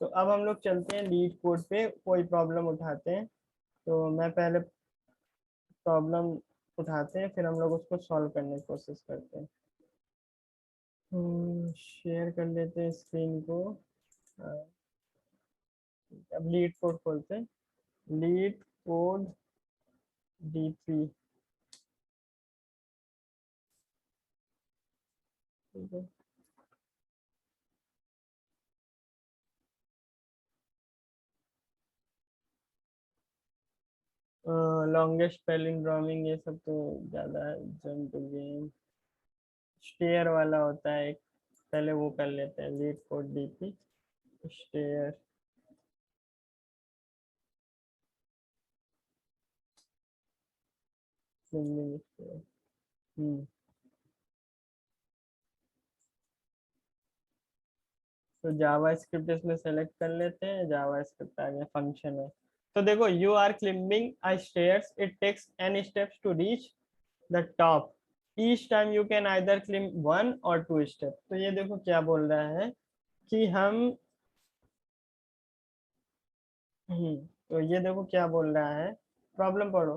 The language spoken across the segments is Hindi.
तो अब हम लोग चलते हैं लीड कोड पे, कोई प्रॉब्लम उठाते हैं। तो मैं पहले प्रॉब्लम उठाते हैं, फिर हम लोग उसको सॉल्व करने की कोशिश करते हैं। शेयर कर लेते हैं स्क्रीन को। अब लीड कोड खोलते हैं, लीड कोड D3। ठीक है, लॉन्गेस्ट पैलिंड्रोमिंग ये सब तो ज़्यादा है। जंप गेम स्टेयर वाला होता है एक, पहले वो कर लेते हैं, leet code D3 stair. Stair. तो जावा स्क्रिप्ट इसमें सेलेक्ट कर लेते हैं, जावा स्क्रिप्ट आ गया, फंक्शन है। तो देखो, you are climbing a stairs, it takes n steps to reach the top, each time you can either climb 1 और 2 स्टेप। तो ये देखो क्या बोल रहा है कि हम तो ये देखो क्या बोल रहा है, प्रॉब्लम पढ़ो।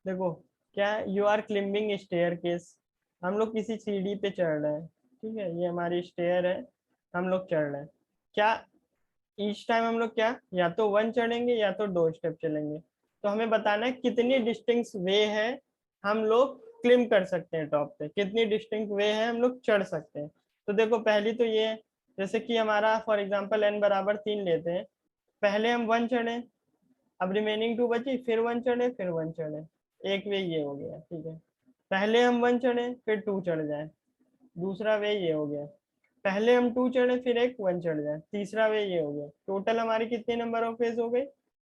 देखो क्या, you are climbing staircase, हम लोग किसी सीढ़ी पे चढ़ रहे हैं। ठीक है, ये हमारी स्टेयर है, हम लोग चढ़ रहे हैं। क्या ईच टाइम हम लोग क्या, या तो 1 चढ़ेंगे या तो 2 स्टेप चलेंगे। तो हमें बताना है कितनी डिस्टिंक्ट वे है हम लोग क्लिम कर सकते हैं टॉप पे, कितनी डिस्टिंक्ट वे है हम लोग चढ़ सकते हैं। तो देखो पहली तो ये, जैसे कि हमारा फॉर एग्जांपल n बराबर 3 लेते हैं, पहले हम 1 चढ़े, अब रिमेनिंग 2 बची, फिर 1 चढ़े, फिर 1 चढ़े, एक वे ये हो गया। ठीक है, पहले हम 1 चढ़े फिर 2 चढ़ जाए, दूसरा वे ये हो गया। पहले हम 2 चढ़े फिर एक 1 चढ़ जाए, तीसरा वे ये हो गया। टोटल हमारी कितने नंबर ऑफ वेज हो गए,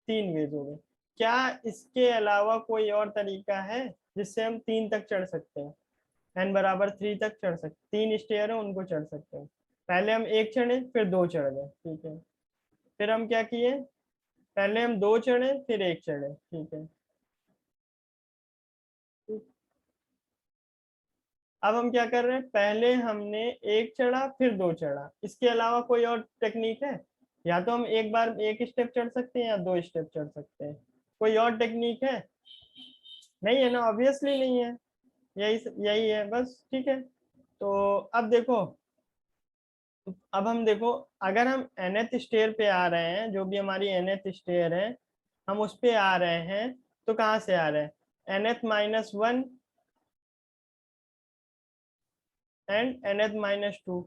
3 वेज हो गए। क्या इसके अलावा कोई और तरीका है जिससे हम 3 तक चढ़ सकते हैं, n बराबर 3 तक चढ़ सकते, 3 स्टेयर है उनको चढ़ सकते हैं। पहले हम 1 चढ़े फिर 2 चढ़ गए। ठीक है, फिर हम क्या किए, पहले हम 2 चढ़े फिर 1 चढ़े। ठीक है, अब हम क्या कर रहे हैं, पहले हमने 1 चढ़ा फिर 2 चढ़ा, इसके अलावा कोई और टेक्निक है? या तो हम एक बार 1 स्टेप चढ़ सकते हैं या 2 स्टेप चढ़ सकते हैं, कोई और टेक्निक है? नहीं है ना, ऑब्वियसली नहीं है, यही यही है बस। ठीक है, तो अब देखो, अब हम देखो, अगर हम nth स्टेयर पे आ रहे हैं, जो भी हमारी nth स्टेयर है हम उस पे आ रहे हैं, तो कहाँ से आ रहे हैं, nth-1 and nth-2।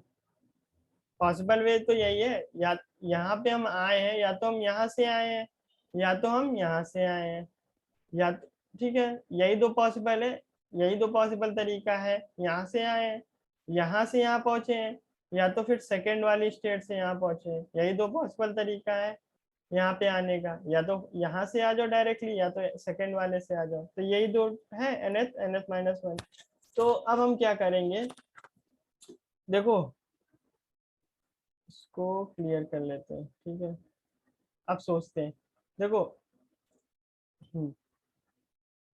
Possible way तो यही है, या यहाँ पे हम आए हैं, या तो हम यहाँ से आए हैं या तो हम यहाँ से आए हैं, या तो ठीक है, यही दो पॉसिबल है, यही दो पॉसिबल तरीका है, यहाँ से आए हैं, यहाँ से यहाँ पहुंचे हैं, या तो फिर सेकंड वाली स्टेट से यहाँ पहुंचे हैं, यही दो पॉसिबल तरीका है यहाँ पे आने का। या तो यहाँ से आ जाओ डायरेक्टली, या तो सेकंड वाले से आ जाओ, तो यही दो है, nth-1। तो अब हम क्या करेंगे, देखो इसको क्लियर कर लेते हैं। ठीक है, अब सोचते हैं, देखो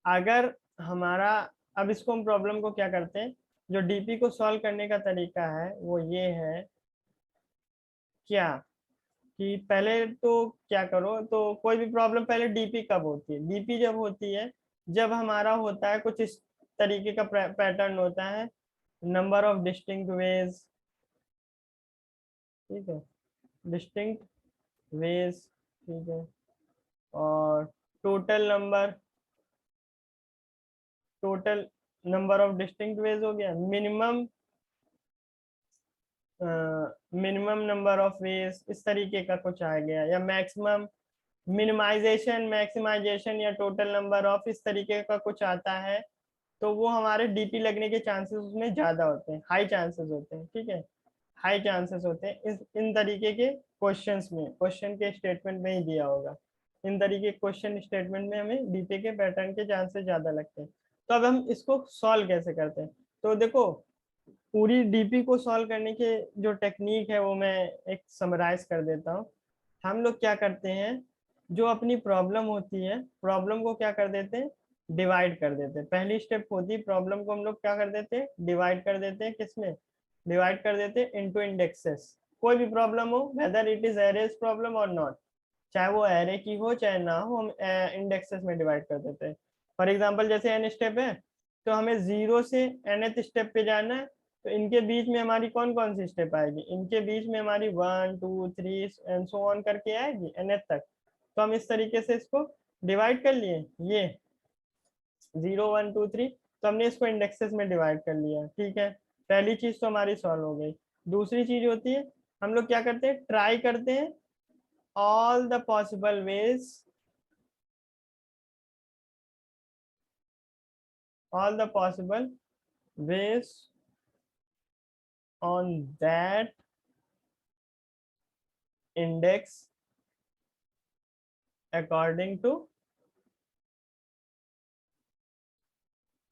अगर हमारा, अब इसको हम प्रॉब्लम को क्या करते हैं, जो डीपी को सॉल्व करने का तरीका है वो ये है, क्या कि पहले तो क्या करो, तो कोई भी प्रॉब्लम पहले डीपी कब होती है, डीपी जब होती है जब हमारा होता है कुछ इस तरीके का पैटर्न होता है, नंबर ऑफ डिस्टिंक्ट वेज। ठीक है, डिस्टिंक्ट वेज। ठीक है, और total number, total number of distinct ways हो गया, minimum minimum number of ways, इस तरीके का कुछ आ गया, या मैक्सिमम, मिनिमाइजेशन, मैक्सिमाइजेशन, या टोटल नंबर ऑफ, इस तरीके का कुछ आता है। तो वो हमारे डीपी लगने के चांसेस उसमें ज्यादा होते हैं, हाई चांसेस होते हैं। ठीक है, हाई चांसेस होते हैं इस इन तरीके के क्वेश्चंस में, क्वेश्चन के स्टेटमेंट में ही दिया होगा, इन तरीके के क्वेश्चन स्टेटमेंट में हमें डीपी के पैटर्न के चांसेस ज्यादा लगते हैं। तो अब हम इसको सॉल्व कैसे करते हैं, तो देखो पूरी डीपी को सॉल्व करने के जो टेक्निक है वो मैं एक समराइज कर देता हूँ। हम लोग क्या करते हैं, जो अपनी प्रॉब्लम होती है, प्रॉब्लम को क्या कर देते हैं, डिवाइड कर देते हैं। पहली स्टेप होती है, प्रॉब्लम को हम लोग क्या कर देते हैं, डिवाइड कर देते हैं, किसमें डिवाइड कर देते हैं, इनटू इंडेक्सेस। कोई भी प्रॉब्लम हो, whether it is arrays problem और नॉट, चाहे वो एरे की हो चाहे ना हो, हम इंडेक्सेस में डिवाइड कर देते हैं। फॉर एग्जांपल जैसे एन स्टेप है, तो हमें 0 से nth स्टेप पे जाना है, तो इनके बीच में हमारी कौन कौन सी स्टेप आएगी, इनके बीच में हमारी 1 2 3 एंड सो ऑन करके आएगी nth तक। तो हम इस तरीके से इसको डिवाइड कर लिए, ये 0 1 2 3, तो हमने इसको इंडेक्सेस में डिवाइड कर लिया, ठीक है। पहली चीज तो हमारी सॉल्व हो गई। दूसरी चीज होती है, हम लोग क्या करते हैं, ट्राई करते हैं all the possible ways, all the possible ways on that index according to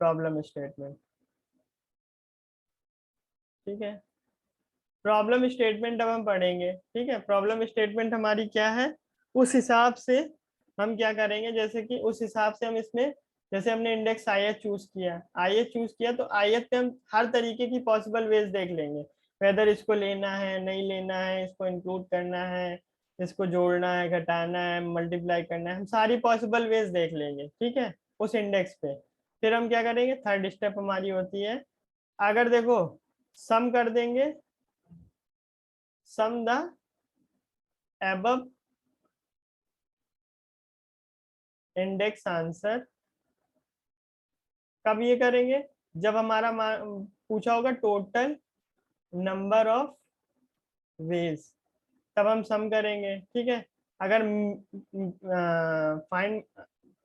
problem statement, ठीक है। प्रॉब्लम स्टेटमेंट अब हम पढ़ेंगे, ठीक है। प्रॉब्लम स्टेटमेंट हमारी क्या है, उस हिसाब से हम क्या करेंगे, जैसे कि उस हिसाब से हम इसमें, जैसे हमने इंडेक्स आई चूज किया, तो आई पे हम हर तरीके की पॉसिबल वेज देख लेंगे, वेदर इसको लेना है नहीं लेना है, इसको इंक्लूड करना है, इसको जोड़ना है घटाना है मल्टीप्लाई करना है, हम सारी पॉसिबल वेज देख लेंगे, ठीक है, उस इंडेक्स पे। फिर हम क्या करेंगे, थर्ड स्टेप हमारी होती है, अगर देखो सम कर देंगे, sum the above index answer। कब ये करेंगे, जब हमारा पूछा होगा टोटल नंबर ऑफ वेज, तब हम सम करेंगे, ठीक है। अगर find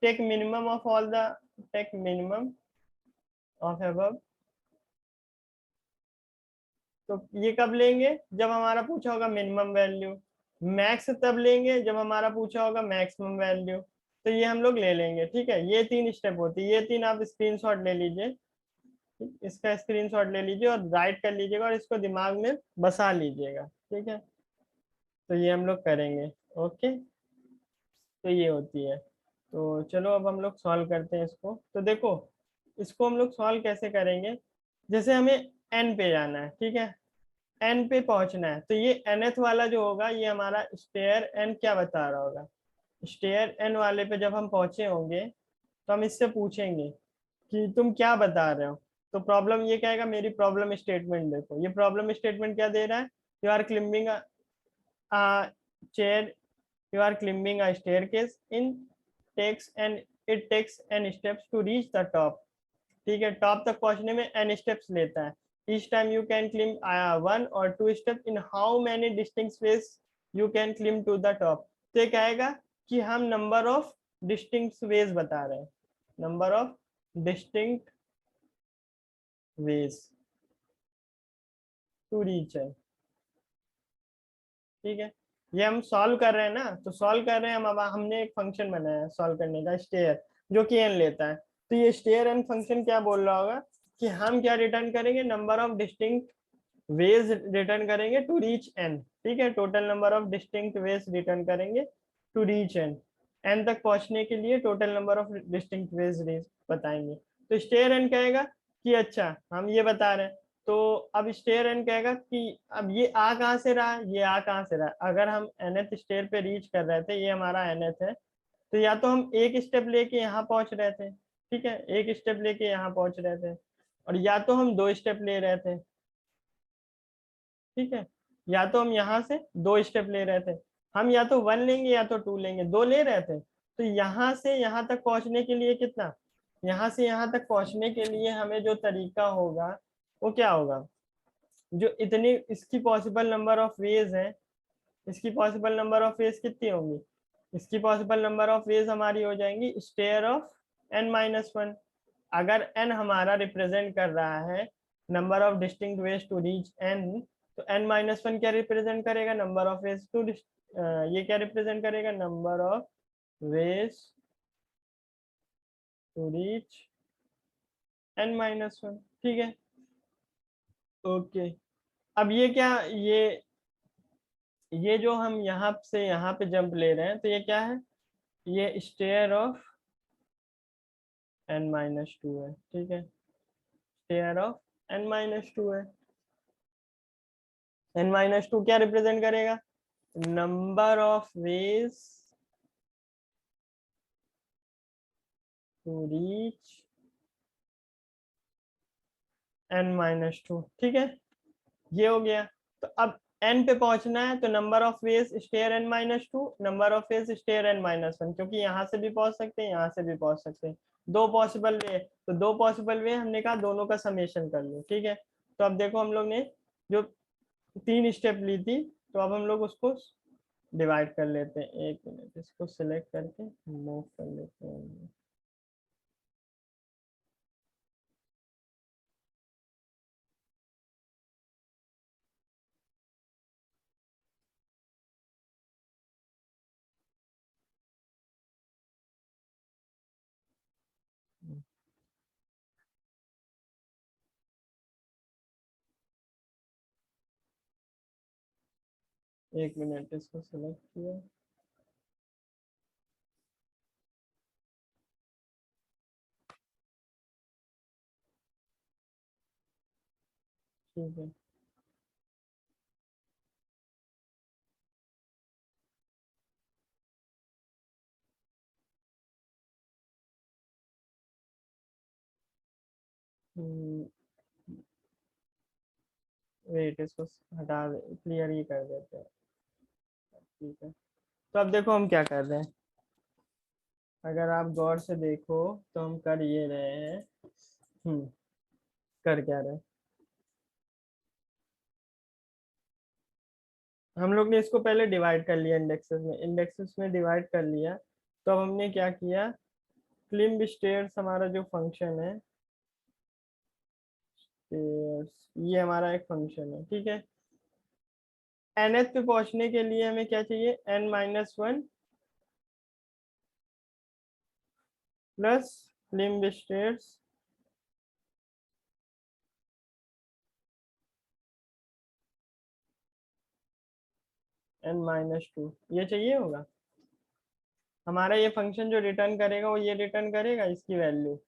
take minimum of all the, take minimum of above, तो ये कब लेंगे, जब हमारा पूछा होगा मिनिमम वैल्यू। मैक्स तब लेंगे जब हमारा पूछा होगा मैक्सिमम वैल्यू। तो ये हम लोग ले लेंगे, ठीक है। ये 3 स्टेप होती है, ये 3 आप स्क्रीनशॉट ले लीजिए, इसका स्क्रीनशॉट ले लीजिए और राइट कर लीजिएगा और इसको दिमाग में बसा लीजिएगा, ठीक है। तो ये हम लोग करेंगे, ओके। तो ये होती है। तो चलो अब हम लोग सॉल्व करते हैं इसको। तो देखो इसको हम लोग सॉल्व कैसे करेंगे, जैसे हमें एन पे जाना है, ठीक है, एन पे पहुंचना है, तो ये nth वाला जो होगा ये हमारा स्टेयर एन क्या बता रहा होगा, स्टेयर एन वाले पे जब हम पहुंचे होंगे तो हम इससे पूछेंगे कि तुम क्या बता रहे हो। तो प्रॉब्लम ये कहेगा, मेरी प्रॉब्लम स्टेटमेंट देखो, ये प्रॉब्लम स्टेटमेंट क्या दे रहा है, you are climbing chair, you are climbing a staircase in takes and it takes N steps to reach the top, ठीक है। टॉप तक पहुंचने में एन स्टेप्स लेता है, each time you can climb 1 और 2 step, in how many distinct ways you can climb to the top. तो ये कहेगा कि हम नंबर ऑफ डिस्टिंक्ट वेज बता रहे हैं, number of distinct ways to reach है, ठीक है। ये हम सॉल्व कर रहे हैं ना, तो सॉल्व कर रहे हैं हम, अब हमने एक फंक्शन बनाया है सॉल्व करने का, स्टेयर, जो कि एन लेता है। तो ये स्टेयर एन फंक्शन क्या बोल रहा होगा कि हम क्या रिटर्न करेंगे, number of distinct ways return करेंगे टू रीच एन, ठीक है। Total number of distinct ways return करेंगे टू रीच एन, एन तक पहुंचने के लिए total number of distinct ways बताएंगे। तो स्टेयर एन कहेगा कि अच्छा हम ये बता रहे हैं, तो अब स्टेयर एन कहेगा कि अब ये आ कहाँ से रहा है, ये आ कहाँ से रहा है। अगर हम nth स्टेयर पे रीच कर रहे थे, ये हमारा nth है, तो या तो हम एक स्टेप लेके यहाँ पहुंच रहे थे, ठीक है, एक स्टेप लेके यहाँ पहुंच रहे थे, और या तो हम 2 स्टेप ले रहे थे, ठीक है, या तो हम यहाँ से 2 स्टेप ले रहे थे, हम या तो 1 लेंगे या तो 2 लेंगे, 2 ले रहे थे। तो यहाँ से यहाँ तक पहुंचने के लिए कितना, यहाँ से यहाँ तक पहुंचने के लिए हमें जो तरीका होगा वो क्या होगा, जो इतनी इसकी पॉसिबल नंबर ऑफ वेज है, इसकी पॉसिबल नंबर ऑफ वेज कितनी होंगी, इसकी पॉसिबल नंबर ऑफ वेज हमारी हो जाएंगी स्टेयर ऑफ n-1। अगर n हमारा रिप्रेजेंट कर रहा है number of distinct ways to reach n, तो n-1 क्या रिप्रेजेंट करेगा, नंबर ऑफ वेज टू, ये क्या रिप्रेजेंट करेगा, number of ways to reach n-1, ठीक है, ओके। अब ये क्या, ये जो हम यहाँ से यहाँ पे जंप ले रहे हैं, तो ये क्या है, ये स्टेयर ऑफ n-2 है, ठीक है, स्टेयर ऑफ n-2 है। n-2 क्या रिप्रेजेंट करेगा? Number of ways to reach n-2। ठीक है, ये हो गया। तो अब n पे पहुंचना है, तो number of ways stair n-2, number of ways stair n-1, क्योंकि यहाँ से भी पहुंच सकते हैं, यहाँ से भी पहुंच सकते हैं। दो पॉसिबल वे, तो दो पॉसिबल वे हमने कहा दोनों का समेशन कर लो। ठीक है, तो अब देखो हम लोग ने जो 3 स्टेप ली थी, तो अब हम लोग उसको डिवाइड कर लेते हैं। एक मिनट, इसको सिलेक्ट करके मूव कर लेते हैं। एक मिनट, इसको सिलेक्ट किया। ठीक है, वेट, इसको हटा दे, क्लियर ही कर देते हैं। ठीक है, तो अब देखो हम क्या कर रहे हैं। अगर आप गौर से देखो तो हम कर ये रहे हैं। हम्म कर क्या रहे हैं, हम लोग ने इसको पहले डिवाइड कर लिया इंडेक्सेस में, इंडेक्सेस में डिवाइड कर लिया। तो अब हमने क्या किया, क्लिम्ब स्टेयर्स हमारा जो फंक्शन है, स्टेयर्स, ये हमारा एक फंक्शन है। ठीक है, nth पे पहुंचने के लिए हमें क्या चाहिए, n-1 प्लस क्लिम्ब स्टेयर्स n-2, ये चाहिए होगा। हमारा ये फंक्शन जो रिटर्न करेगा वो ये रिटर्न करेगा, इसकी वैल्यू।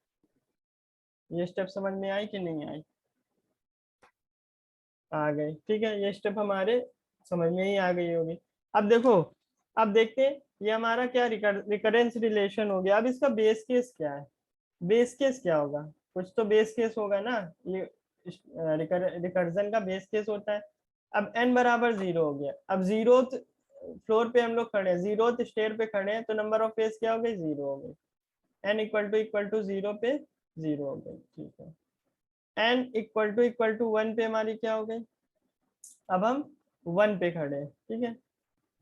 ये स्टेप समझ में आई कि नहीं आई? आ गई। ठीक है, ये स्टेप हमारे समझ में ही आ गई होगी। अब देखो, अब देखते हैं ये हमारा क्या रिकरेंस रिलेशन हो गया। अब इसका बेस केस क्या है? बेस केस क्या होगा? कुछ तो बेस केस होगा ना। ये रिकर्जन का बेस केस होता है। अब n बराबर 0 हो गया। अब 0th फ्लोर पे हम लोग खड़े हैं, 0th स्टेयर पे खड़े हैं, तो नंबर ऑफ फेज क्या हो गई, 0 हो गई। n इक्वल टू 0 पे 0 हो गई। ठीक है, n इक्वल टू 1 पे हमारी क्या हो गई, अब हम 1 पे खड़े हैं। ठीक है,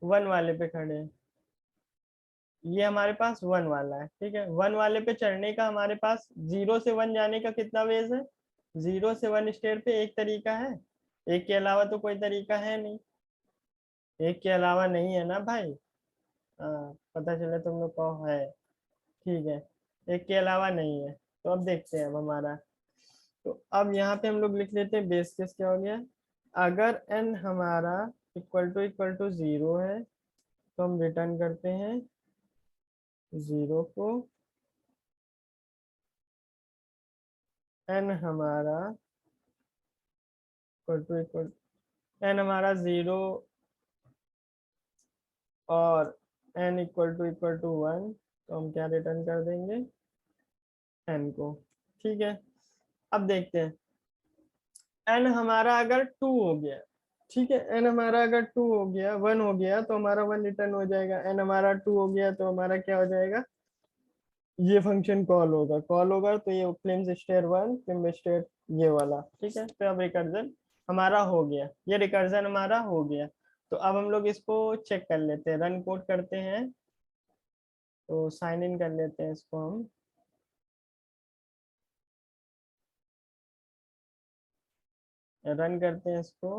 1 वाले पे खड़े हैं, ये हमारे पास 1 वाला है। ठीक है, 1 वाले पे चढ़ने का हमारे पास 0 से 1 जाने का कितना वेज है, 0 से 1 स्टेयर पे एक तरीका है, एक के अलावा तो कोई तरीका है नहीं। एक के अलावा नहीं है ना भाई? हाँ, पता चले तुम लोग को है। ठीक है, एक के अलावा नहीं है। तो अब देखते हैं अब हमारा, तो अब यहाँ पे हम लोग लिख लेते हैं बेस केस क्या हो गया। अगर n हमारा इक्वल टू 0 है, तो हम रिटर्न करते हैं 0 को। n हमारा इक्वल n हमारा 0 और n इक्वल टू 1, तो हम क्या रिटर्न कर देंगे, n को। ठीक है, अब देखते हैं n हमारा अगर 2 हो गया, ठीक है, n हमारा अगर 2 हो गया, 1 हो गया, तो हमारा 1 रिटर्न हो जाएगा। n हमारा 2 हो गया तो हमारा क्या हो जाएगा, ये फंक्शन कॉल होगा तो ये क्लेम्स स्टेयर 1, क्लेम स्टेयर ये वाला। ठीक है, तो अब रिकर्जन हमारा हो गया, ये रिकर्जन हमारा हो गया। तो अब हम लोग इसको चेक कर लेते हैं, रन कोड करते हैं। तो साइन इन कर लेते हैं इसको हम। रन करते हैं इसको।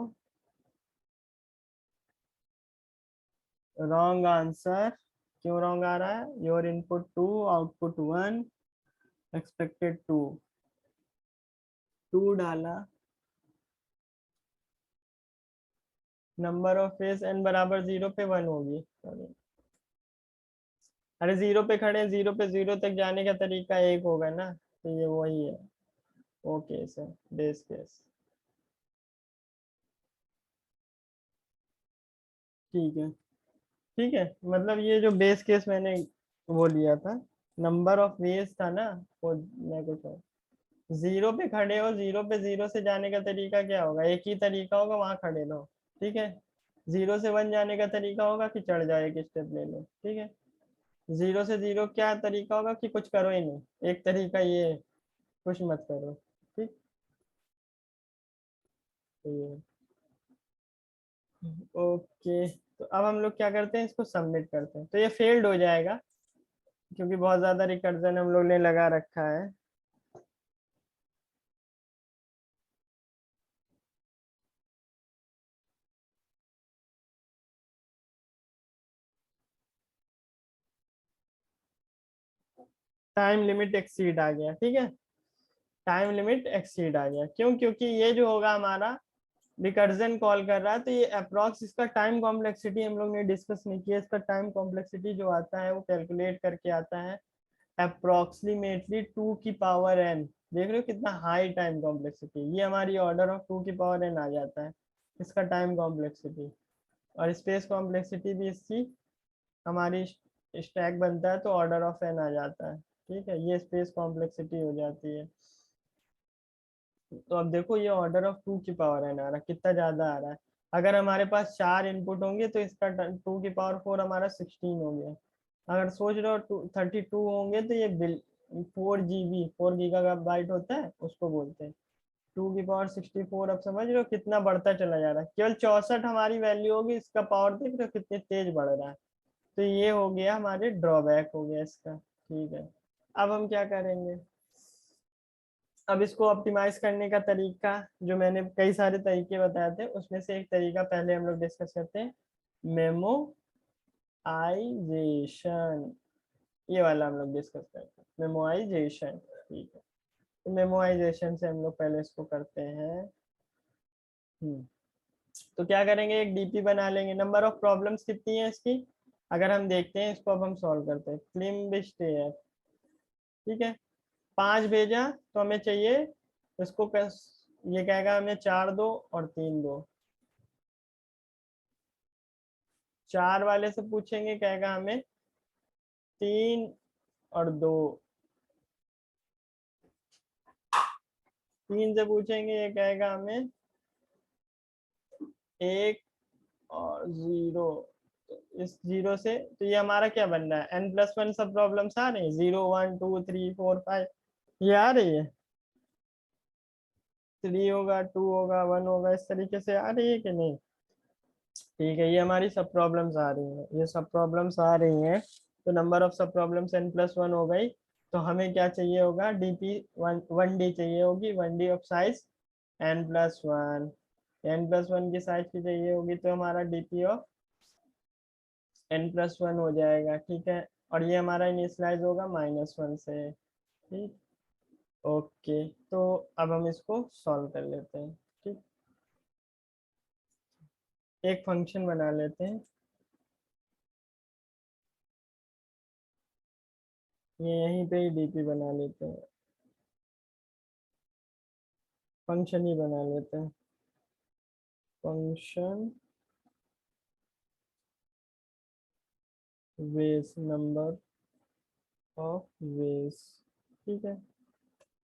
रॉन्ग आंसर, क्यों रॉन्ग आ रहा है, योर इनपुट 2 आउटपुट 1 एक्सपेक्टेड 2, 2 डाला। नंबर ऑफ फेस n बराबर 0 पे 1 होगी। अरे 0 पे खड़े, 0 पे 0 तक जाने का तरीका एक होगा ना, तो ये वही है। Okay sir, base case. ठीक है, ठीक है, मतलब ये जो बेस केस मैंने वो लिया था, नंबर ऑफ वेज था ना, वो मैं कुछ और, जीरो पे खड़े हो, जीरो पे जीरो से जाने का तरीका क्या होगा, एक ही तरीका होगा, वहां खड़े रहो। ठीक है, जीरो से वन जाने का तरीका होगा कि चढ़ जाओ, एक स्टेप ले लो। ठीक है, जीरो से जीरो क्या तरीका होगा कि कुछ करो ही नहीं, एक तरीका ये है, कुछ मत करो। ठीक, तो ये ओके। तो अब हम लोग क्या करते हैं, इसको सबमिट करते हैं, तो ये फेल्ड हो जाएगा क्योंकि बहुत ज्यादा रिकर्जन हम लोग ने लगा रखा है। टाइम लिमिट एक्सीड आ गया, ठीक है, टाइम लिमिट एक्सीड आ गया, क्यों, क्योंकि ये जो होगा हमारा रिकर्जन कॉल कर रहा है, तो ये अप्रोक्स इसका टाइम कॉम्प्लेक्सिटी हम लोग ने डिस्कस नहीं किया, इसका टाइम कॉम्प्लेक्सिटी जो आता है वो कैलकुलेट करके आता है अप्रोक्सीमेटली 2 की पावर n। देख रहे हो कितना हाई टाइम कॉम्प्लेक्सिटी, ये हमारी ऑर्डर ऑफ 2 की पावर n आ जाता है, इसका टाइम कॉम्प्लेक्सिटी। और स्पेस कॉम्प्लेक्सिटी भी इसकी हमारी स्टैक बनता है तो ऑर्डर ऑफ n आ जाता है। ठीक है, ये स्पेस कॉम्प्लेक्सिटी हो जाती है। तो अब देखो ये ऑर्डर ऑफ 2 की पावर n आ रहा है, कितना ज्यादा आ रहा है। अगर हमारे पास 4 इनपुट होंगे तो इसका 2 की पावर 4 हमारा 16 हो गया। अगर सोच रहे हो 32 होंगे तो ये बिल 4 GB 4 गीगाबाइट होता है, उसको बोलते हैं 2 की पावर 64। अब समझ रहे हो कितना बढ़ता चला जा रहा है, केवल 64 हमारी वैल्यू होगी, इसका पावर देख रहे हो कितने तेज बढ़ रहा है। तो ये हो गया हमारे ड्रॉबैक हो गया इसका। ठीक है, अब हम क्या करेंगे, अब इसको ऑप्टिमाइज करने का तरीका, जो मैंने कई सारे तरीके बताए थे उसमें से एक तरीका पहले हम लोग डिस्कस करते हैं, मेमोआइजेशन। ये वाला हम लोग डिस्कस करते हैं, मेमोआइजेशन। ठीक है, तो मेमोआइजेशन से हम लोग पहले इसको करते हैं। हम्म, तो क्या करेंगे, एक डीपी बना लेंगे। नंबर ऑफ प्रॉब्लम्स कितनी है इसकी, अगर हम देखते हैं इसको, अब हम सॉल्व करते हैं। क्लिम स्टेयर, ठीक है, 5 भेजा तो हमें चाहिए इसको ये कहेगा हमें 4 दो और 3 दो। 4 वाले से पूछेंगे, कहेगा हमें 3 और 2। 3 से पूछेंगे, ये कहेगा हमें 1 और 0। इस 0 से तो ये हमारा क्या बन रहा है, n+1 सब प्रॉब्लम्स आ रही है, 0 1 2 3 4 5, ये आ रही है। 3 होगा, 2 होगा, 1 होगा, इस तरीके से आ रही है कि नहीं। ठीक है, ये हमारी सब प्रॉब्लम्स आ रही हैं, ये सब प्रॉब्लम्स आ रही हैं। तो नंबर ऑफ सब प्रॉब्लम्स n+1 हो गई। तो हमें क्या चाहिए होगा, डीपी 1D चाहिए होगी, 1D of size n+1। n+1 की साइज की चाहिए होगी, तो हमारा डीपी ऑफ n+1 हो जाएगा। ठीक है, और ये हमारा इनिशियलाइज होगा -1 से। ठीक, ओके, तो अब हम इसको सॉल्व कर लेते हैं। ठीक, एक फंक्शन बना लेते हैं, ये यहीं पे ही डीपी बना लेते हैं, फंक्शन ही बना लेते हैं, function ways, number of ways. ठीक है,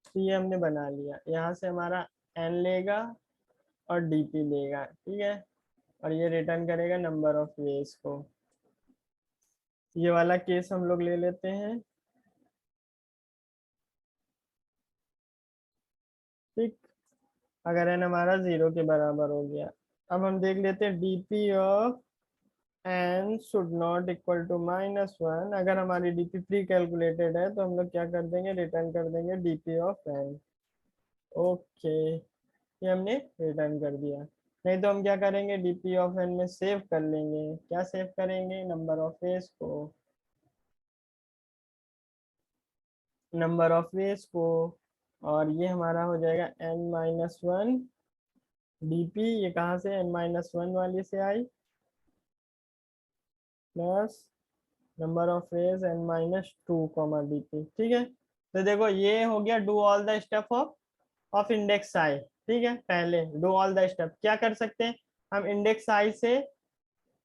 तो ये हमने बना लिया, यहाँ से हमारा n लेगा और dp लेगा। ठीक है, और ये रिटर्न करेगा नंबर ऑफ वेज को। ये वाला केस हम लोग ले लेते हैं। ठीक, अगर n हमारा 0 के बराबर हो गया, अब हम देख लेते हैं dp of n should not equal to -1। अगर हमारी डीपी प्री कैलकुलेटेड है तो हम लोग क्या कर देंगे, रिटर्न कर देंगे डीपी ऑफ n। ओके, ये हमने रिटर्न कर दिया। नहीं तो हम क्या करेंगे, डीपी ऑफ n में सेव कर लेंगे, क्या सेव करेंगे, नंबर ऑफ वेज को, नंबर ऑफ वेज को। और ये हमारा हो जाएगा n-1 डीपी, ये कहाँ से n-1 वाली से I, plus number of ways n-2 DP. ठीक है, तो देखो ये हो गया do all the step of index I. ठीक है, पहले डू ऑल द स्टेप क्या कर सकते हैं हम, इंडेक्स आई से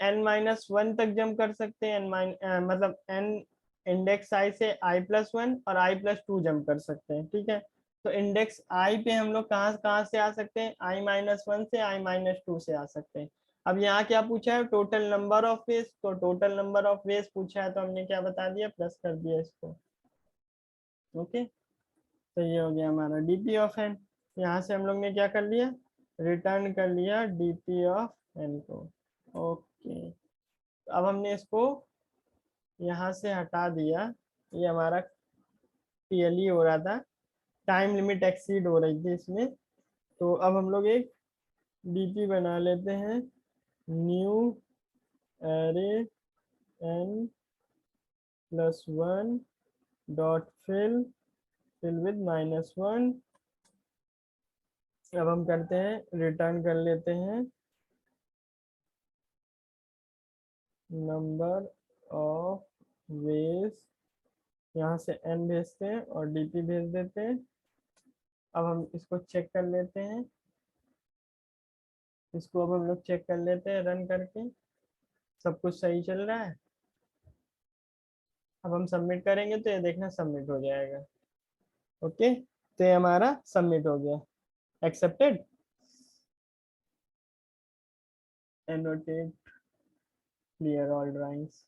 n-1 तक जंप कर सकते हैं, मतलब n इंडेक्स i से i+1 और i+2 जंप कर सकते हैं, ठीक है। तो इंडेक्स i पे हम लोग कहाँ कहाँ से आ सकते हैं, i-1 से i-2 से आ सकते हैं। अब यहाँ क्या पूछा है, टोटल नंबर ऑफ वेज, तो टोटल नंबर ऑफ वेज पूछा है तो हमने क्या बता दिया, प्लस कर दिया इसको। ओके, तो ये हो गया हमारा dp ऑफ n। यहाँ से हम लोग ने क्या कर लिया, रिटर्न कर लिया dp ऑफ n को। ओके, अब हमने इसको यहाँ से हटा दिया, ये हमारा पीएलई हो रहा था, टाइम लिमिट एक्सीड हो रही थी इसमें। तो अब हम लोग एक डीपी बना लेते हैं, new array n+1 dot fill with -1। अब हम करते हैं, रिटर्न कर लेते हैं नंबर ऑफ वेज, यहाँ से n भेजते हैं और डीपी भेज देते हैं। अब हम इसको चेक कर लेते हैं, इसको अब हम लोग चेक कर लेते हैं रन करके, सब कुछ सही चल रहा है। अब हम सबमिट करेंगे तो ये देखना सबमिट हो जाएगा। ओके, तो ये हमारा सबमिट हो गया, accepted. Annotate clear all drawings.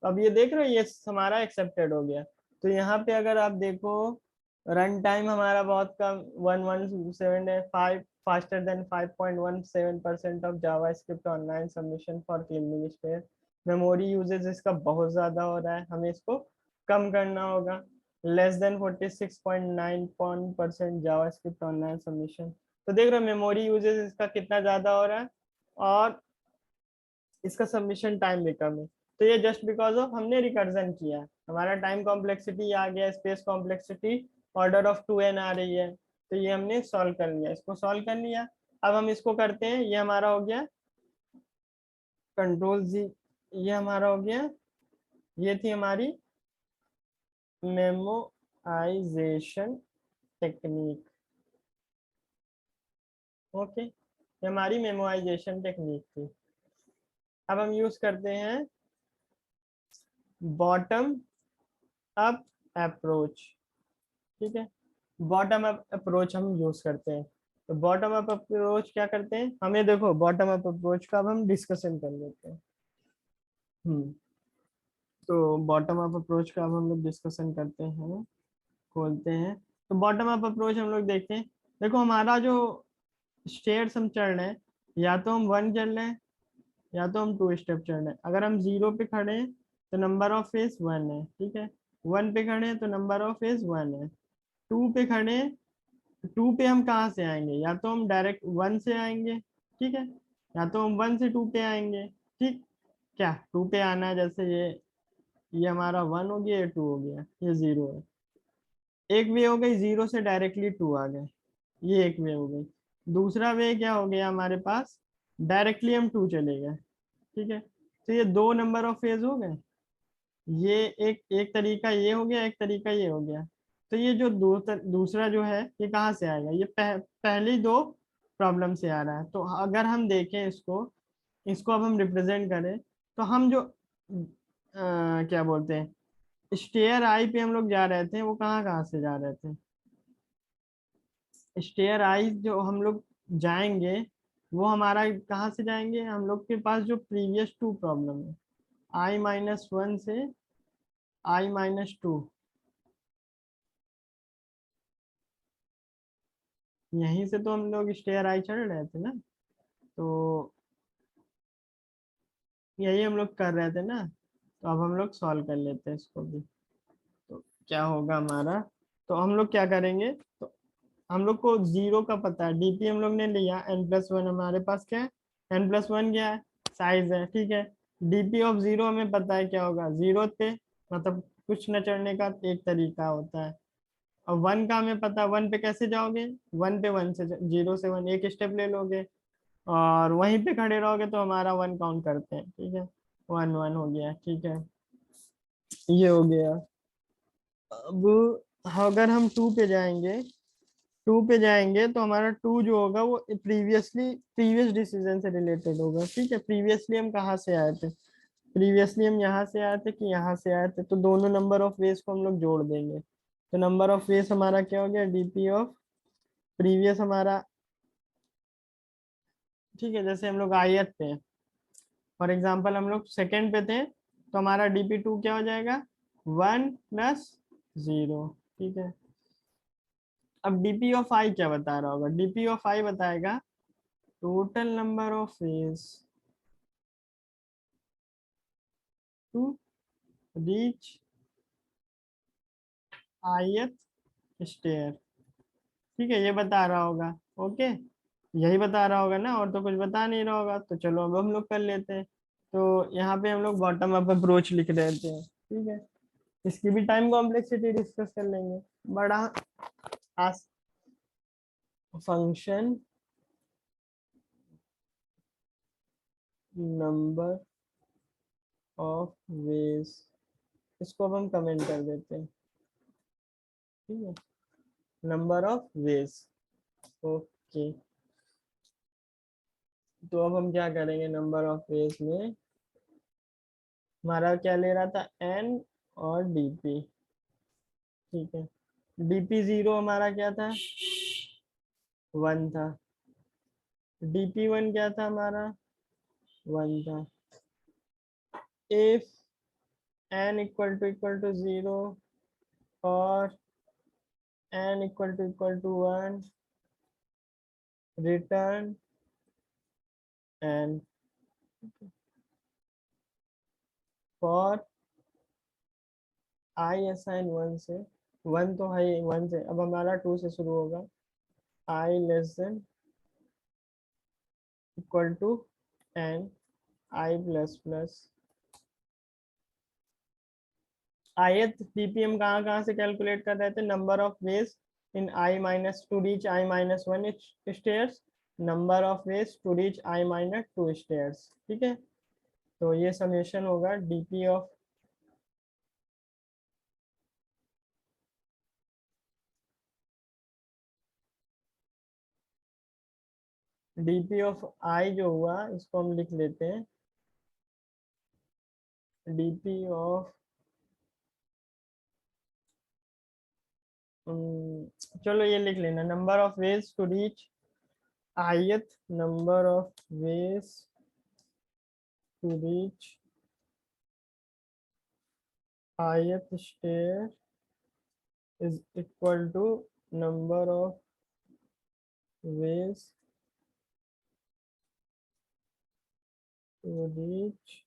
अब ये देख रहे हो, ये हमारा एक्सेप्टेड हो गया। तो यहाँ पे अगर आप देखो, रन टाइम हमारा बहुत कम 1175, faster than 5.17% of JavaScript online submission for climbing stairs. Memory usage इसका बहुत ज्यादा हो रहा है, हमें इसको कम करना होगा। Less than 46.91% JavaScript online submission. तो देख रहे हो मेमोरी यूजेज इसका कितना ज्यादा हो रहा है, और इसका सबमिशन टाइम भी कम है। तो ये जस्ट बिकॉज ऑफ हमने रिकर्जन किया है, हमारा टाइम कॉम्प्लेक्सिटी आ गया, space complexity order of 2n आ रही है। तो ये हमने सॉल्व कर लिया, इसको सॉल्व कर लिया। अब हम इसको करते हैं, ये हमारा हो गया कंट्रोल जी, ये हमारा हो गया, ये थी हमारी मेमोराइजेशन टेक्निक। ओके, ये हमारी मेमोराइजेशन टेक्निक थी। अब हम यूज करते हैं बॉटम अप अप्रोच, ठीक है। बॉटम अप अप्रोच हम यूज करते हैं। तो बॉटम अप अप्रोच क्या करते हैं, हमें देखो बॉटम अप अप्रोच का अब हम डिस्कशन कर लेते हैं। तो बॉटम अप अप्रोच का अब हम लोग डिस्कशन करते हैं, खोलते हैं। तो बॉटम अप अप्रोच हम लोग देखते हैं, देखो हमारा जो स्टेयर्स हम चढ़ रहे हैं, या तो हम 1 चल रहे हैं या तो हम 2 स्टेप चढ़ रहे हैं। अगर हम 0 पे खड़े हैं तो नंबर ऑफ फेज 1 है, ठीक है। 1 पे खड़े हैं तो नंबर ऑफ फेज 1 है। 2 पे खड़े हैं, 2 पे हम कहाँ से आएंगे, या तो हम डायरेक्ट 1 से आएंगे, ठीक है, या तो हम 1 से 2 पे आएंगे, ठीक। क्या 2 पे आना है, जैसे ये हमारा 1 हो गया, ये 2 हो गया, ये 0 है। एक वे हो गई, 0 से डायरेक्टली 2 आ गए, ये एक वे हो गई। दूसरा वे क्या हो गया हमारे पास, डायरेक्टली हम 2 चले गए, ठीक है। तो ये 2 नंबर ऑफ फेज हो गए। ये एक एक तरीका ये हो गया, एक तरीका ये हो गया। तो ये जो दूसरा जो है, ये कहाँ से आएगा, ये पहली 2 प्रॉब्लम से आ रहा है। तो अगर हम देखें इसको, इसको अब हम रिप्रेजेंट करें, तो हम जो क्या बोलते हैं, स्टेयर आई पे हम लोग जा रहे थे, वो कहाँ कहाँ से जा रहे थे, स्टेयर आई जो हम लोग जाएंगे, वो हमारा कहाँ से जाएंगे, हम लोग के पास जो प्रीवियस 2 प्रॉब्लम है, i-1 से i-2, यहीं से तो हम लोग स्टेयर आई चढ़ रहे थे ना। तो यही हम लोग कर रहे थे ना। तो अब हम लोग सॉल्व कर लेते हैं इसको भी। तो क्या होगा हमारा, तो हम लोग क्या करेंगे, तो हम लोग को 0 का पता है, डीपी हम लोग ने लिया, n+1 हमारे पास क्या है, n+1 क्या है, साइज है, ठीक है। डीपी ऑफ 0 हमें पता है क्या होगा, 0 पे मतलब कुछ न चढ़ने का एक तरीका होता है। और 1 का हमें पता है, 1 पे कैसे जाओगे, 1 पे 1 से 0 से 1 एक स्टेप ले लोगे, और वहीं पे खड़े रहोगे तो हमारा 1 काउंट करते हैं, ठीक है। 1 1 हो गया, ठीक है, ये हो गया। अब अगर हम 2 पे जाएंगे, टू पे जाएंगे तो हमारा टू जो होगा वो प्रीवियस डिसीजन से रिलेटेड होगा। ठीक है, प्रीवियसली हम कहाँ से आए थे, प्रीवियसली हम यहाँ से आए थे कि यहाँ से आए थे, तो दोनों नंबर ऑफ वेज को हम लोग जोड़ देंगे। तो नंबर ऑफ वेज हमारा क्या हो गया, डीपी ऑफ प्रीवियस हमारा। ठीक है, जैसे हम लोग आयत पे, फॉर एग्जाम्पल हम लोग सेकेंड पे थे, तो हमारा डीपी टू क्या हो जाएगा, 1 + 0। ठीक है, अब डीपी ऑफ आई क्या बता रहा होगा, डीपी ऑफ आई बताएगा total number of ways to reach ith stair. ठीक है, ये बता रहा होगा। ओके, यही बता रहा होगा ना, और तो कुछ बता नहीं रहा होगा। तो चलो अब हम लोग कर लेते हैं। तो यहाँ पे हम लोग बॉटम अप अप्रोच लिख देते हैं। ठीक है, इसकी भी टाइम कॉम्प्लेक्सिटी डिस्कस कर लेंगे। बड़ा आस फंक्शन नंबर ऑफ वेज, इसको अब हम कमेंट कर देते हैं। ठीक है, नंबर ऑफ वेज। ओके, तो अब हम क्या करेंगे, नंबर ऑफ वेज में हमारा क्या ले रहा था, एन और डीपी। ठीक है, डीपी जीरो हमारा क्या था, 1 था। डीपी वन क्या था हमारा, 1 था। इफ एन इक्वल टू 0 और n equal to 1, return n. For i assign 1 से, 1 तो है 1 से, अब हमारा 2 से शुरू होगा। I less than equal to N, I plus plus. Ith DPM कहाँ कहाँ से कैलकुलेट कर रहे थे, number of ways in I minus two reach I minus 1 stairs, number of ways to reach I minus 2 stairs. ठीक है, तो ये समेशन होगा डीपी ऑफ आई जो हुआ इसको हम लिख लेते हैं, डीपी ऑफ चलो ये लिख लेना, number of ways to reach ith, number of ways to reach ith stair is equal to number of ways to reach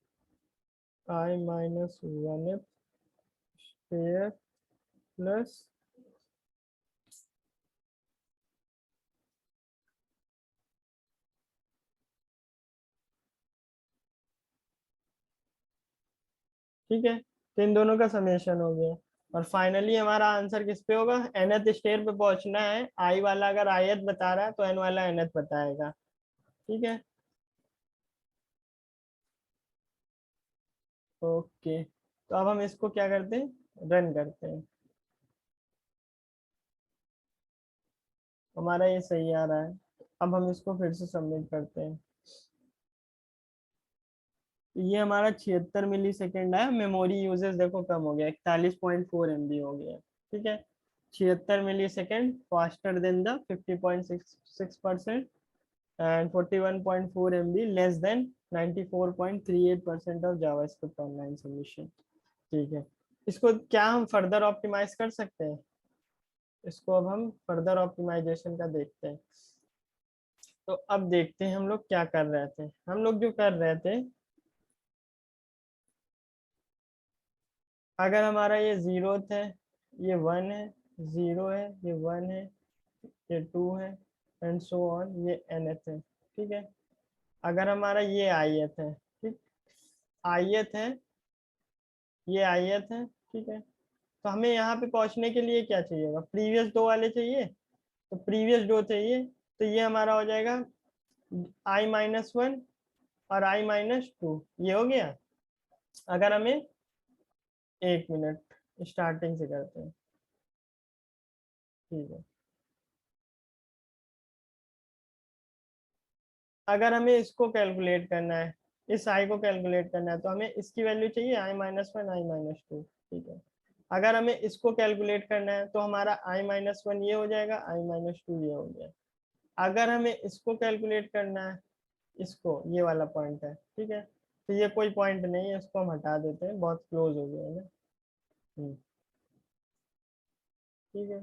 I minus 1th square plus ठीक है, तो इन दोनों का समेशन हो गया। और फाइनली हमारा आंसर किस पे होगा, nth स्टेयर पे पहुंचना है। आई वाला अगर आयत बता रहा है तो एन वाला nth बताएगा। ठीक है, ओके, तो अब हम इसको क्या करते हैं, रन करते हैं। हमारा ये सही आ रहा है। अब हम इसको फिर से सबमिट करते हैं। ये हमारा 76 मिली सेकेंड है। मेमोरी यूजेस देखो कम हो गया, 41.4 MB हो गया। ठीक है, 76 millisecond faster than the 50.66% and 41.4 MB less than 94.38% of JavaScript online submission. ठीक है, इसको क्या हम फर्दर ऑप्टिमाइज कर सकते हैं, इसको अब हम फर्दर ऑप्टिमाइजेशन का देखते हैं। तो अब देखते हैं हम लोग क्या कर रहे थे, हम लोग जो कर रहे थे, अगर हमारा ये 0th है, ये 1 है, 0 है, ये 1 है, ये 2 है, एंड सो ऑन, ये nth है। ठीक है, अगर हमारा ये ith है, ठीक, ith है, ये ith है। ठीक है, तो हमें यहाँ पे पहुंचने के लिए क्या चाहिए होगा, प्रीवियस दो वाले चाहिए, तो प्रीवियस दो चाहिए, तो ये हमारा हो जाएगा I-1 और I-2, ये हो गया। अगर हमें 1 मिनट स्टार्टिंग से करते हैं। ठीक है, अगर हमें इसको कैलकुलेट करना है, इस आई को कैलकुलेट करना है, तो हमें इसकी वैल्यू चाहिए i-1 i-2, ठीक है। अगर हमें इसको कैलकुलेट करना है तो हमारा i-1 ये हो जाएगा, i-2 ये हो गया। अगर हमें इसको कैलकुलेट करना है, इसको, ये वाला पॉइंट है, ठीक है, तो ये कोई पॉइंट नहीं है, इसको हम हटा देते हैं, बहुत क्लोज हो गया है ना। ठीक है,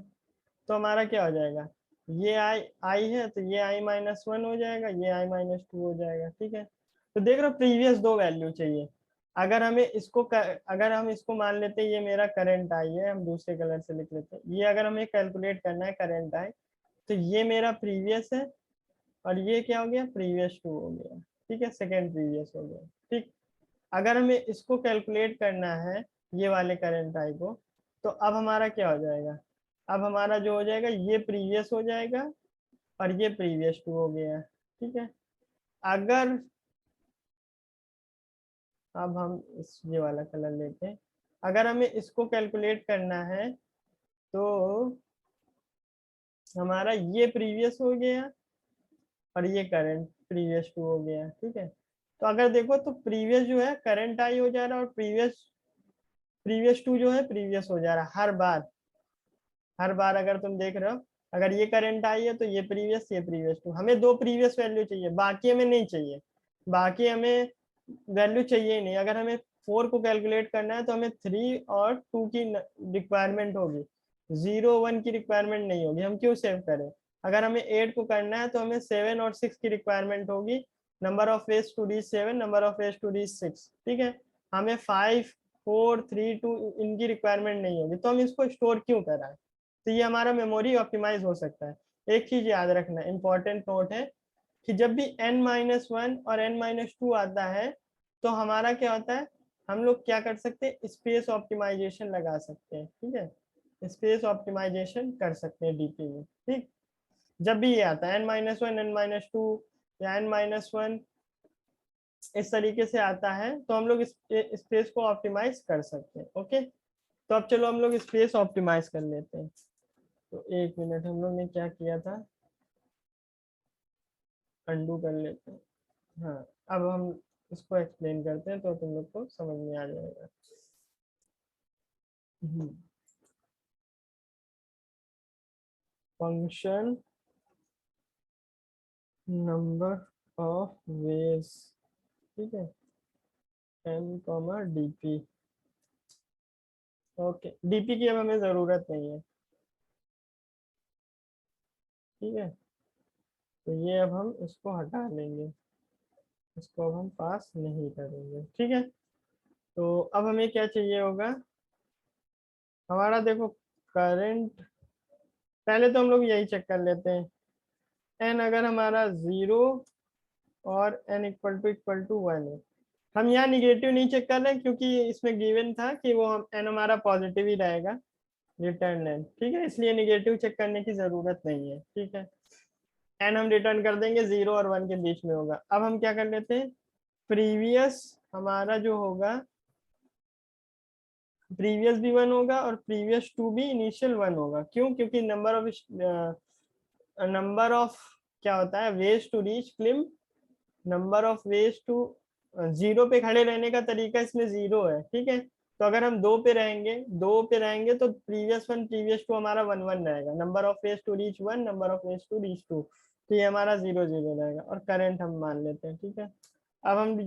तो हमारा क्या हो जाएगा, ये आई आई है तो ये i-1 हो जाएगा, ये i-2 हो जाएगा, ठीक है। तो देख रहे हो प्रीवियस दो वैल्यू चाहिए। अगर हमें इसको अगर हम इसको मान लेते हैं ये मेरा करंट आई है, हम दूसरे कलर से लिख लेते हैं, ये अगर हमें कैलकुलेट करना है करंट आई, तो ये मेरा प्रीवियस है और ये क्या हो गया, प्रीवियस टू हो गया, ठीक है, सेकेंड प्रीवियस हो गया, ठीक। अगर हमें इसको कैलकुलेट करना है, ये वाले करंट आई को, तो अब हमारा क्या हो जाएगा, अब हमारा जो हो जाएगा ये प्रीवियस हो जाएगा और ये प्रीवियस टू हो गया, ठीक है। अगर अब हम इस ये वाला कलर लेते हैं, अगर हमें इसको कैलकुलेट करना है तो हमारा ये प्रीवियस हो गया और ये करंट प्रीवियस टू हो गया, ठीक है। तो अगर देखो तो प्रीवियस जो है करंट आई हो जा रहा है और प्रीवियस प्रीवियस टू जो है प्रीवियस हो जा रहा है हर बार। हर बार अगर तुम देख रहे हो, अगर ये करंट आई है तो ये प्रीवियस टू, हमें दो प्रीवियस वैल्यू चाहिए, बाकी हमें नहीं चाहिए, बाकी हमें वैल्यू चाहिए ही नहीं। अगर हमें 4 को कैलकुलेट करना है तो हमें 3 और 2 की रिक्वायरमेंट होगी, 0 1 की रिक्वायरमेंट नहीं होगी, हम क्यों सेव करें। अगर हमें 8 को करना है तो हमें 7 और 6 की रिक्वायरमेंट होगी, number of ways to reach 7, number of ways to reach 6, ठीक है। हमें 5 4 3 2 इनकी रिक्वायरमेंट नहीं होगी, तो हम इसको स्टोर क्यों कराएं। तो ये हमारा मेमोरी ऑप्टिमाइज हो सकता है। एक चीज याद रखना, इंपॉर्टेंट नोट है कि जब भी n-1 और n-2 आता है तो हमारा क्या होता है, हम लोग क्या कर सकते हैं, स्पेस ऑप्टिमाइजेशन लगा सकते हैं, ठीक है, स्पेस ऑप्टिमाइजेशन कर सकते हैं डीपी में, ठीक। जब भी ये आता है n-1 n-2 या n-1 इस तरीके से आता है तो हम लोग स्पेस को ऑप्टिमाइज कर सकते हैं, ओके। तो अब चलो हम लोग स्पेस ऑप्टिमाइज कर लेते हैं। तो एक मिनट, हम लोग ने क्या किया था, अंडू कर लेते हैं। हाँ, अब हम इसको एक्सप्लेन करते हैं तो तुम लोग को समझ में आ जाएगा। फंक्शन नंबर ऑफ वेज, ठीक है, n comma DP, okay. DP की अब हमें जरूरत नहीं है, ठीक है, तो ये अब हम इसको हटा लेंगे, इसको अब हम पास नहीं करेंगे, ठीक है। तो अब हमें क्या चाहिए होगा, हमारा देखो करंट, पहले तो हम लोग यही चेक कर लेते हैं, एन अगर हमारा 0 और n इक्वल टू 1 है। हम यहाँ निगेटिव नहीं चेक कर रहे हैं क्योंकि इसमें गिवन था कि वो n हमारा पॉजिटिव ही रहेगा, रिटर्न n, ठीक है, इसलिए निगेटिव चेक करने की जरूरत नहीं है, ठीक है। n हम रिटर्न कर देंगे, 0 और 1 के बीच में होगा। अब हम क्या कर लेते हैं, प्रीवियस हमारा जो होगा, प्रीवियस भी 1 होगा और प्रीवियस टू भी इनिशियल 1 होगा, क्यों, क्योंकि नंबर ऑफ क्या होता है, ways to reach climb, number of ways to, 0 पे खड़े रहने का तरीका इसमें 0 है, ठीक है। तो अगर हम 2 पे रहेंगे तो प्रीवियस 1 प्रीवियस 2 हमारा 1 1 रहेगा, number of ways to reach 1, number of ways to reach 2, तो ये हमारा 0 0 रहेगा। और करंट हम मान लेते हैं, ठीक है। अब हम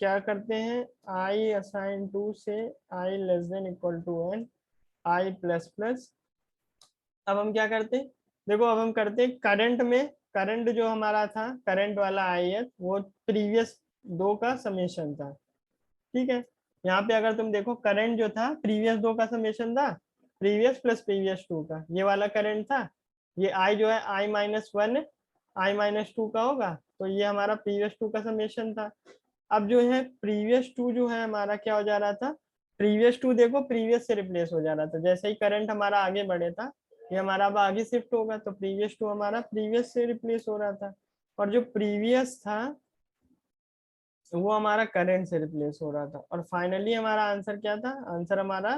क्या करते हैं, आई असाइन टू से I less than equal to N, I plus plus. अब हम क्या करते हैं, देखो अब हम करते हैं करंट में, करंट जो हमारा था, करंट वाला आई है वो प्रीवियस दो का समेशन था, ठीक है। यहाँ पे अगर तुम देखो करंट जो था प्रीवियस दो का समेशन था, प्रीवियस प्लस प्रीवियस टू का, ये वाला करंट था। ये आई जो है i-1 i-2 का होगा, तो ये हमारा प्रीवियस टू का समेशन था। अब जो है प्रीवियस टू जो है हमारा क्या हो जा रहा था, प्रीवियस टू देखो प्रीवियस से रिप्लेस हो जा रहा था, जैसे ही करंट हमारा आगे बढ़े था, ये हमारा अब आगे शिफ्ट होगा, तो प्रीवियस टू हमारा प्रीवियस से रिप्लेस हो रहा था, और जो प्रीवियस था वो हमारा करंट से रिप्लेस हो रहा था। और फाइनली हमारा आंसर क्या था, आंसर हमारा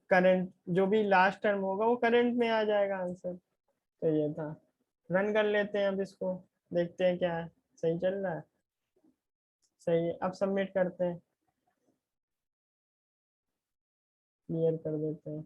करंट, जो भी लास्ट टर्म होगा वो करंट में आ जाएगा आंसर, तो ये था। रन कर लेते हैं अब इसको, देखते हैं क्या है, सही चल रहा है। सही है, अब सबमिट करते हैं, क्लियर कर देते हैं।